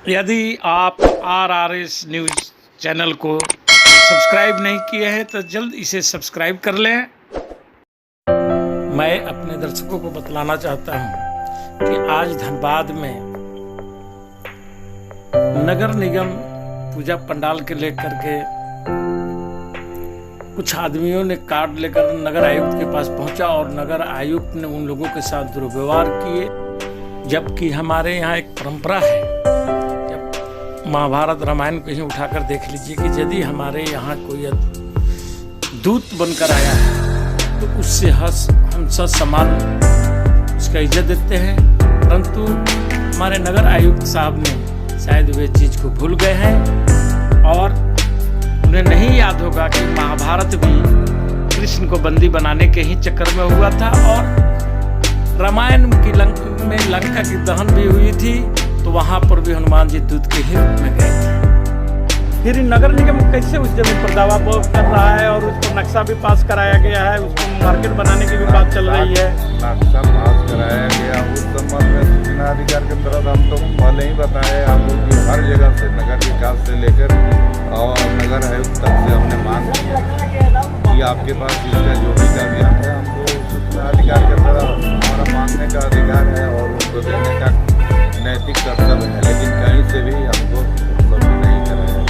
यदि आप RRS news channel को सब्सक्राइब नहीं किए हैं तो जल्द इसे सब्सक्राइब कर लें। मैं अपने दर्शकों को बतलाना चाहता हूं कि आज धनबाद में नगर निगम पूजा पंडाल के लेकर के कुछ आदमियों ने कार्ड लेकर नगर आयुक्त के पास पहुंचा और नगर आयुक्त ने उन लोगों के साथ दुर्व्यवहार किए, जबकि हमारे यहाँ एक परंपरा है। जब महाभारत रामायण को ही उठाकर देख लीजिए कि यदि हमारे यहाँ कोई दूत बनकर आया है तो उससे हम सम्मान उसका इज्जत देते हैं, परंतु हमारे नगर आयुक्त साहब ने शायद वे चीज़ को भूल गए हैं और उन्हें नहीं याद होगा कि महाभारत भी कृष्ण को बंदी बनाने के ही चक्कर में हुआ था और रामायण की में लंका की दहन भी हुई थी, तो वहां पर भी हनुमान जी दूत के ही रूप में गए थे। फिर नगर निगम कैसे उस जमीन पर दावा कर रहा है और उसको नक्शा भी पास कराया गया है, उसको मार्केट बनाने की भी बात चल रही है। नक्शा पास कराया गया उस संबंध में सूचना अधिकार के तरफ हम तो पहले ही बताए आपको कि हर जगह से नगर विकास से लेकर और नगर आयुक्त तक से हमने मांग की कि आपके पास इसका जो भी कागजात है हमको सूचना अधिकार के तरफ हमारा मांगने का अधिकार है और उनको देने का नैतिक कर्तव्य है, लेकिन कहीं से भी हमको उपलब्ध नहीं कर रहे हैं।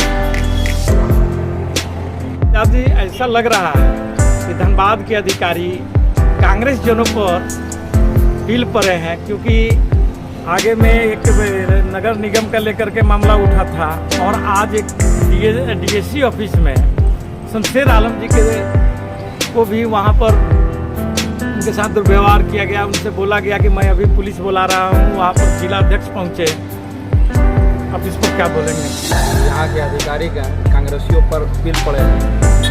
यदि ऐसा लग रहा है कि धनबाद के अधिकारी कांग्रेस जनों पर ढील पड़े हैं, क्योंकि आगे में एक नगर निगम का लेकर के मामला उठा था और आज एक DSC ऑफिस में शमशेर आलम जी को भी वहाँ पर उनके साथ दुर्व्यवहार किया गया। उनसे बोला गया कि मैं अभी पुलिस बुला रहा हूँ, वहाँ पर जिला अध्यक्ष पहुँचे। अब इस पर क्या बोलेंगे? यहाँ के अधिकारी का कांग्रेसियों पर ढील पड़े हैं,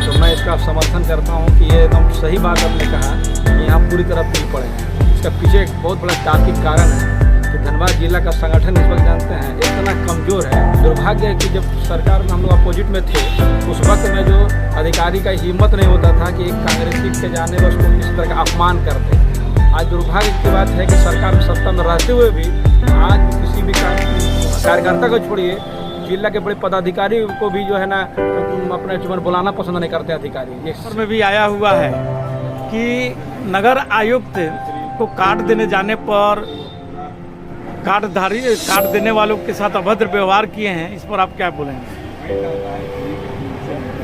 तो मैं इसका समर्थन करता हूँ कि ये एकदम सही बात आपने कहा कि यहाँ पूरी तरह ढील पड़े हैं। इसका पीछे एक बहुत बड़ा तार्किक कारण है कि धनबाद जिला का संगठन इस वक्त जानते हैं इतना कमज़ोर है। दुर्भाग्य है कि जब सरकार में हम लोग अपोजिट में थे उस वक्त में जो अधिकारी का हिम्मत नहीं होता था कि एक कांग्रेसी के जाने पर उसको किसी तरह का अपमान कर दे। आज दुर्भाग्य की बात है कि सरकार में सत्ता में रहते हुए भी आज किसी भी कार्यकर्ता को छोड़िए जिला के बड़े पदाधिकारी को भी जो है ना अपने जीवन बुलाना पसंद नहीं करते अधिकारी। ये में भी आया हुआ है कि नगर आयुक्त को कार्ड देने जाने पर कार्ड देने वालों के साथ अभद्र व्यवहार किए हैं, इस पर आप क्या बोलेंगे?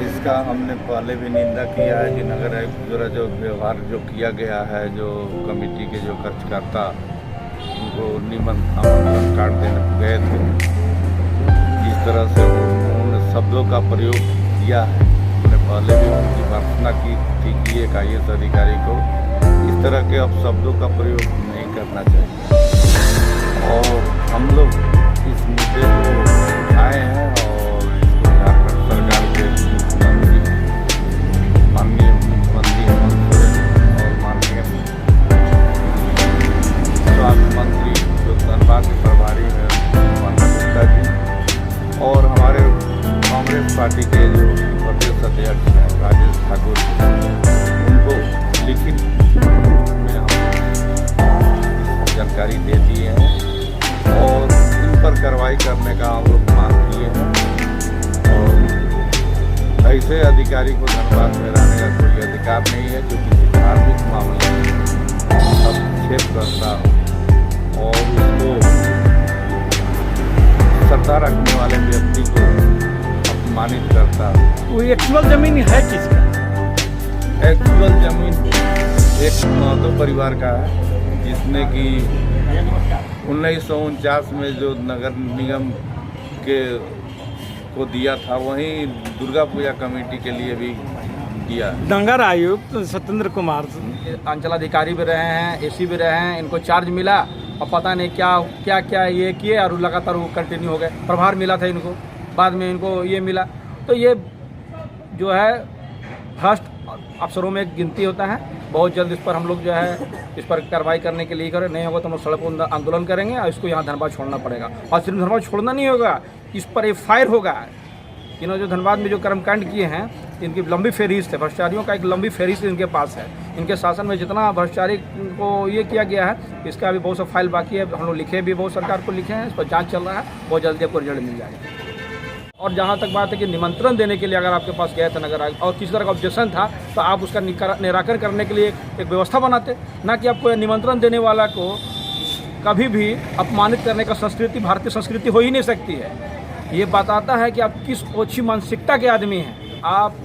इसका हमने पहले भी निंदा किया है कि नगर आयुक्त द्वारा जो व्यवहार जो किया गया है, जो कमेटी के जो कार्यकर्ता उनको आमंत्रण कार्ड देने गए थे, जिस तरह से उन्होंने शब्दों का प्रयोग किया है, उन्होंने पहले भी उनकी भर्त्सना की थी कि एक IAS अधिकारी को इस तरह के अब शब्दों का प्रयोग नहीं करना चाहिए। और हम लोग इस मुद्दे को उठाए हैं और इसको झारखंड सरकार के मुख्यमंत्री माननीय मुख्यमंत्री हेमंत सोरेन और माननीय स्वास्थ्य मंत्री जो धनबाद के प्रभारी हैं माननीय गुप्ता जी और हमारे कांग्रेस पार्टी के जो प्रदेश अध्यक्ष हैं राजेश ठाकुर, उनको लिखित में हम जानकारी दे दी है और इन पर कार्रवाई करने का हम लोग मांग किए हैं। और ऐसे अधिकारी को धनबाद में रहने का कोई अधिकार नहीं है जो किसी धार्मिक मामले में हस्तक्षेप करता हो और उसको श्रद्धा रखने वाले व्यक्ति को अपमानित करता हो। वो एक्चुअल जमीन है किसका? एक्चुअल जमीन एक महतो परिवार का है, जिसने कि 1949 में जो नगर निगम को दिया था वहीं दुर्गा पूजा कमेटी के लिए भी दिया। नगर आयुक्त सत्येंद्र कुमार अंचलाधिकारी भी रहे हैं, AC भी रहे हैं, इनको चार्ज मिला और पता नहीं क्या क्या ये किए और लगातार वो कंटिन्यू हो गए। प्रभार मिला था इनको, बाद में इनको ये मिला, तो ये जो है भ्रष्ट अफसरों में गिनती होता है। बहुत जल्द इस पर हम लोग जो है इस पर कार्रवाई करने के लिए करें, नहीं होगा तो हम लोग सड़क आंदोलन करेंगे और इसको यहाँ धनबाद छोड़ना पड़ेगा। और सिर्फ धनबाद छोड़ना नहीं होगा, इस पर FIR होगा। इन्होंने जो धनबाद में जो कर्मकांड किए हैं इनकी लंबी फहरिस्त है, भ्रष्टाचारियों का एक लंबी फहरिस्त इनके पास है। इनके शासन में जितना भ्रष्टाचारी को ये किया गया है, इसका अभी बहुत सा फाइल बाकी है। हम लोग लिखे भी बहुत सरकार को लिखे हैं, इस पर जांच चल रहा है, बहुत जल्दी आपको रिजल्ट मिल जाएगा। और जहाँ तक बात है कि निमंत्रण देने के लिए अगर आपके पास गया था नगर आयुक्त और किसी तरह का ऑब्जेक्शन था, तो आप उसका निराकरण करने के लिए एक व्यवस्था बनाते, ना कि आपको निमंत्रण देने वाला को कभी भी अपमानित करने का संस्कृति, भारतीय संस्कृति हो ही नहीं सकती है। ये बताता है कि आप किस ओछी मानसिकता के आदमी हैं। आप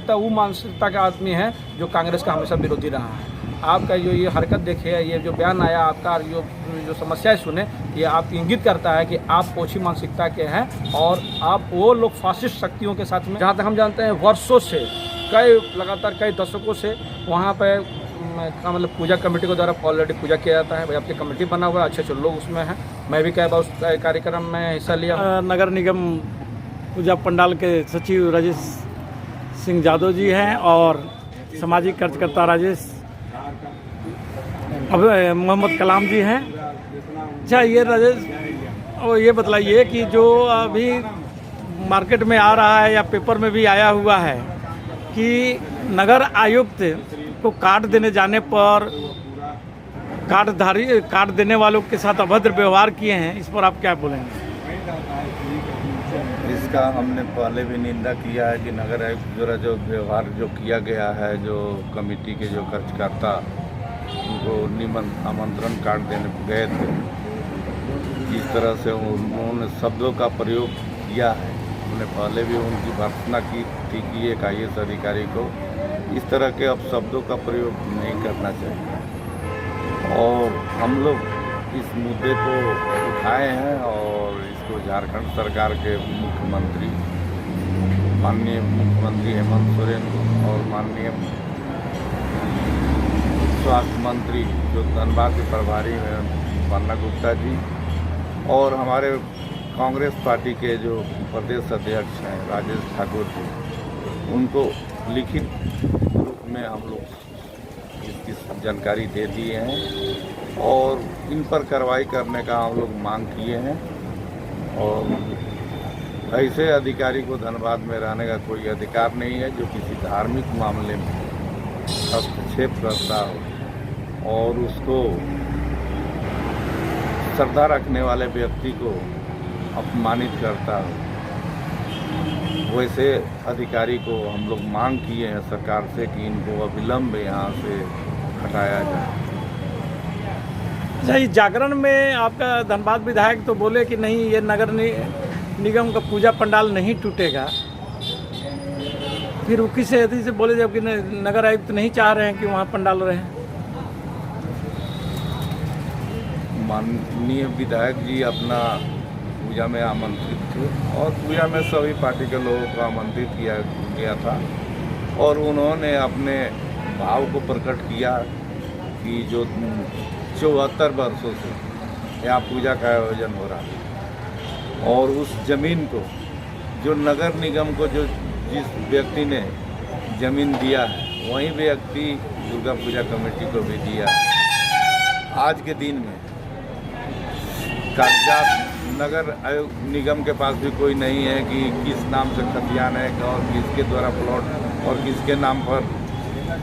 वो मानसिकता के आदमी हैं जो कांग्रेस का हमेशा विरोधी रहा है। आपका जो ये हरकत देखिए, ये जो बयान आया आपका, जो समस्याएं सुने, ये आप इंगित करता है कि आप ओछी मानसिकता के हैं और आप वो लोग फासिस्ट शक्तियों के साथ में, जहाँ तक हम जानते हैं वर्षों से, लगातार कई दशकों से वहाँ पर मतलब पूजा कमेटी के द्वारा ऑलरेडी पूजा किया जाता है। भाई आपकी कमेटी बना हुआ है, अच्छे लोग उसमें हैं। मैं भी कई बार उस कार्यक्रम में हिस्सा लिया। नगर निगम पूजा पंडाल के सचिव राजेश सिंह यादव जी हैं और सामाजिक कार्यकर्ता राजेश अब मोहम्मद कलाम जी हैं। अच्छा, ये राजेश, और ये बताइए कि जो अभी मार्केट में आ रहा है या पेपर में भी आया हुआ है कि नगर आयुक्त को कार्ड देने जाने पर कार्ड देने वालों के साथ अभद्र व्यवहार किए हैं, इस पर आप क्या बोलेंगे? इसका हमने पहले भी निंदा किया है कि नगर आयुक्त द्वारा जो व्यवहार जो किया गया है, जो कमेटी के जो कार्यकर्ता उनको आमंत्रण कार्ड देने गए थे, जिस तरह से उन्होंने शब्दों का प्रयोग किया है, उन्होंने पहले भी उनकी भर्त्सना की थी कि एक IAS अधिकारी को इस तरह के अब शब्दों का प्रयोग नहीं करना चाहिए। और हम लोग इस मुद्दे को उठाए हैं और इसको झारखंड सरकार के मुख्यमंत्री, माननीय मुख्यमंत्री हेमंत सोरेन और माननीय स्वास्थ्य मंत्री जो धनबाद के प्रभारी हैं पन्ना गुप्ता जी, और हमारे कांग्रेस पार्टी के जो प्रदेश अध्यक्ष हैं राजेश ठाकुर जी, उनको लिखित रूप में हम लोग इसकी जानकारी दे दिए हैं और इन पर कार्रवाई करने का हम लोग मांग किए हैं। और ऐसे अधिकारी को धनबाद में रहने का कोई अधिकार नहीं है जो किसी धार्मिक मामले में हस्तक्षेप करता हो और उसको श्रद्धा रखने वाले व्यक्ति को अपमानित करता हो। वैसे अधिकारी को हम लोग मांग किए हैं सरकार से कि इनको अविलंब यहाँ से हटाया जाए। अच्छा, इस जागरण में आपका धनबाद विधायक तो बोले कि नहीं, ये नगर निगम का पूजा पंडाल नहीं टूटेगा, फिर उसी से बोले जबकि नगर आयुक्त नहीं चाह रहे हैं कि वहाँ पंडाल रहे। माननीय विधायक जी अपना पूजा में आमंत्रित थे और पूजा में सभी पार्टी के लोगों को आमंत्रित किया गया था और उन्होंने अपने भाव को प्रकट किया कि जो 74 वर्षों से यहाँ पूजा का आयोजन हो रहा है और उस जमीन को जो नगर निगम को जो जिस व्यक्ति ने जमीन दिया है वही व्यक्ति दुर्गा पूजा कमेटी को भी दिया है। आज के दिन में कागजात नगर निगम के पास भी कोई नहीं है कि किस नाम से खतियान है और किसके द्वारा प्लॉट और किसके नाम पर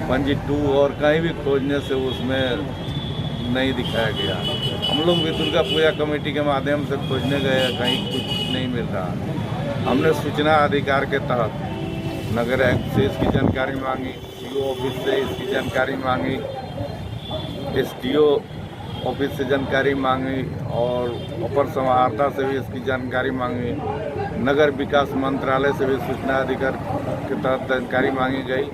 पंजी 2 और कहीं भी खोजने से उसमें नहीं दिखाया गया। हम लोग भी दुर्गा पूजा कमेटी के माध्यम से खोजने गए, कहीं कुछ नहीं मिल रहा। हमने सूचना अधिकार के तहत नगर आयुक्त से इसकी जानकारी मांगी, CO ऑफिस से इसकी जानकारी मांगी, SDO ऑफिस से जानकारी मांगी और अपर समाहर्ता से भी इसकी जानकारी मांगी, नगर विकास मंत्रालय से भी सूचना अधिकार के तहत जानकारी मांगी गई,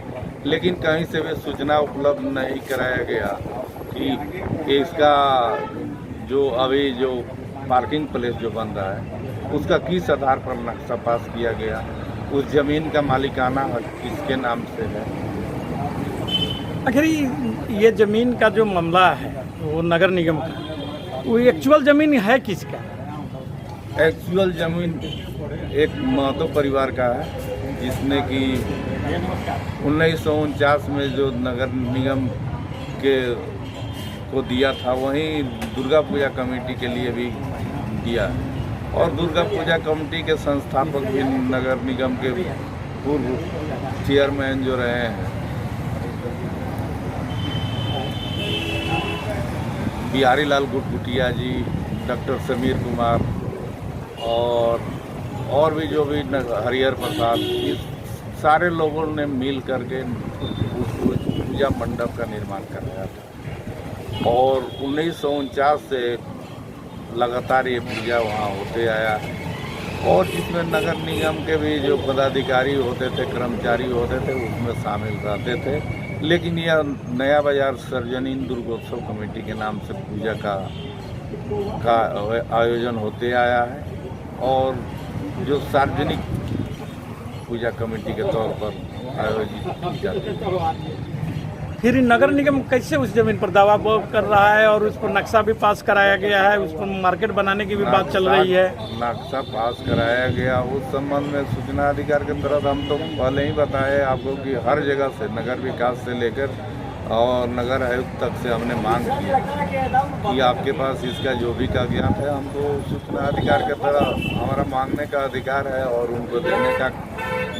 लेकिन कहीं से भी सूचना उपलब्ध नहीं कराया गया कि इसका जो अभी जो पार्किंग प्लेस जो बन रहा है उसका किस आधार पर नक्शा पास किया गया, उस जमीन का मालिकाना हक किसके नाम से है। आखिर ये ज़मीन का जो मामला है वो नगर निगम का, वो एक्चुअल ज़मीन है किसका? एक्चुअल ज़मीन एक महतो परिवार का है जिसने कि 1949 में जो नगर निगम के को दिया था वहीं दुर्गा पूजा कमेटी के लिए भी दिया और दुर्गा पूजा कमेटी के संस्थापक भी नगर निगम के पूर्व चेयरमैन जो रहे हैं बिहारी लाल गुटगुटिया जी, डॉक्टर समीर कुमार और भी जो भी हरिहर प्रसाद, इस सारे लोगों ने मिल करके उस पूजा मंडप का निर्माण कराया था और 1949 से लगातार ये पूजा वहाँ होते आया है। और जिसमें नगर निगम के भी जो पदाधिकारी होते थे, कर्मचारी होते थे, उसमें शामिल रहते थे। लेकिन यह नया बाजार सार्वजनिक दुर्गोत्सव कमेटी के नाम से पूजा का आयोजन होते आया है और जो सार्वजनिक पूजा कमेटी के तौर पर आयोजित की जाती है। फिर नगर निगम कैसे उस जमीन पर दावा कर रहा है और उस पर नक्शा भी पास कराया गया है, उस पर मार्केट बनाने की भी बात चल रही है। नक्शा पास कराया गया, उस संबंध में सूचना अधिकार के तहत हम तो पहले ही बताए आपको कि हर जगह से नगर विकास से लेकर और नगर आयुक्त तक से हमने मांग की कि आपके पास इसका जो भी कागजात है हमको सूचना अधिकार के तहत हमारा मांगने का अधिकार है और उनको देने का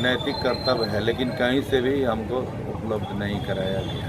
नैतिक कर्तव्य है, लेकिन कहीं से भी हमको उपलब्ध नहीं कराया गया।